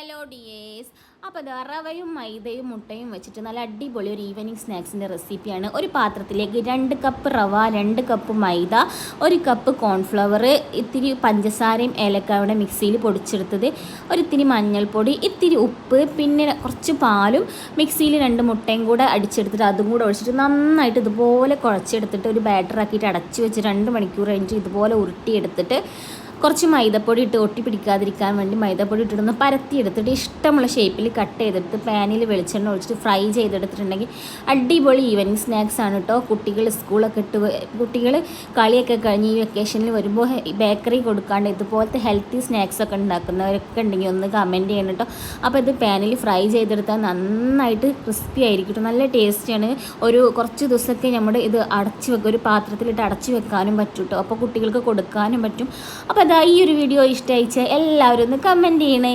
Hello dears. അപ്പോൾ അത് റവയും മൈദയും മുട്ടയും വെച്ചിട്ട് നല്ല അടിപൊളി ഒരു ഈവനിങ് സ്നാക്സിൻ്റെ റെസിപ്പിയാണ്. ഒരു പാത്രത്തിലേക്ക് 2 കപ്പ് റവ, 2 കപ്പ് മൈദ, 1 കപ്പ് കോൺഫ്ലവർ, ഇത്തിരി പഞ്ചസാരയും ഏലക്കായുടെ മിക്സിയിൽ പൊടിച്ചെടുത്തത്, ഒരിത്തിരി മഞ്ഞൾപ്പൊടി, ഇത്തിരി ഉപ്പ്, പിന്നെ കുറച്ച് പാലും മിക്സിയിൽ 2 മുട്ടയും കൂടെ അടിച്ചെടുത്തിട്ട് അതും കൂടെ ഒഴിച്ചിട്ട് നന്നായിട്ട് ഇതുപോലെ കുഴച്ചെടുത്തിട്ട് ഒരു ബാറ്റർ ആക്കിയിട്ട് അടച്ച് വെച്ച് 2 മണിക്കൂർ കഴിഞ്ഞിട്ട് ഇതുപോലെ ഉരുട്ടിയെടുത്തിട്ട് കുറച്ച് മൈദപ്പൊടി ഇട്ട് ഒട്ടി പിടിക്കാതിരിക്കാൻ വേണ്ടി മൈദപ്പൊടി ഇട്ടിട്ടൊന്ന് പരത്തിയെടുത്തിട്ട് ഇഷ്ടമുള്ള ഷേപ്പിൽ കട്ട് ചെയ്തെടുത്ത് പാനിൽ വെളിച്ചെണ്ണ ഒഴിച്ചിട്ട് ഫ്രൈ ചെയ്തെടുത്തിട്ടുണ്ടെങ്കിൽ അടിപൊളി ഈവനിങ് സ്നാക്സ് ആണ് കേട്ടോ. കുട്ടികൾ സ്കൂളൊക്കെ ഇട്ട് കുട്ടികൾ കളിയൊക്കെ കഴിഞ്ഞ് ഈ വെക്കേഷനിൽ വരുമ്പോൾ ബേക്കറി കൊടുക്കാണ്ട് ഇതുപോലത്തെ ഹെൽത്തി സ്നാക്സ് ഒക്കെ ഉണ്ടാക്കുന്നവരൊക്കെ ഉണ്ടെങ്കിൽ ഒന്ന് കമൻറ്റ് ചെയ്യണം കേട്ടോ. അപ്പോൾ ഇത് പാനിൽ ഫ്രൈ ചെയ്തെടുത്താൽ നന്നായിട്ട് ക്രിസ്പി ആയിരിക്കും, നല്ല ടേസ്റ്റിയാണ്. കുറച്ച് ദിവസമൊക്കെ നമ്മുടെ ഇത് അടച്ച് വെക്കുക, ഒരു പാത്രത്തിലിട്ട് അടച്ച് വെക്കാനും പറ്റും കേട്ടോ. അപ്പോൾ കുട്ടികൾക്ക് കൊടുക്കാനും പറ്റും. അപ്പോൾ അതാ ഈ ഒരു വീഡിയോ ഇഷ്ടമായിച്ചാൽ എല്ലാവരും ഒന്ന് കമൻറ്റ് ചെയ്യണേ.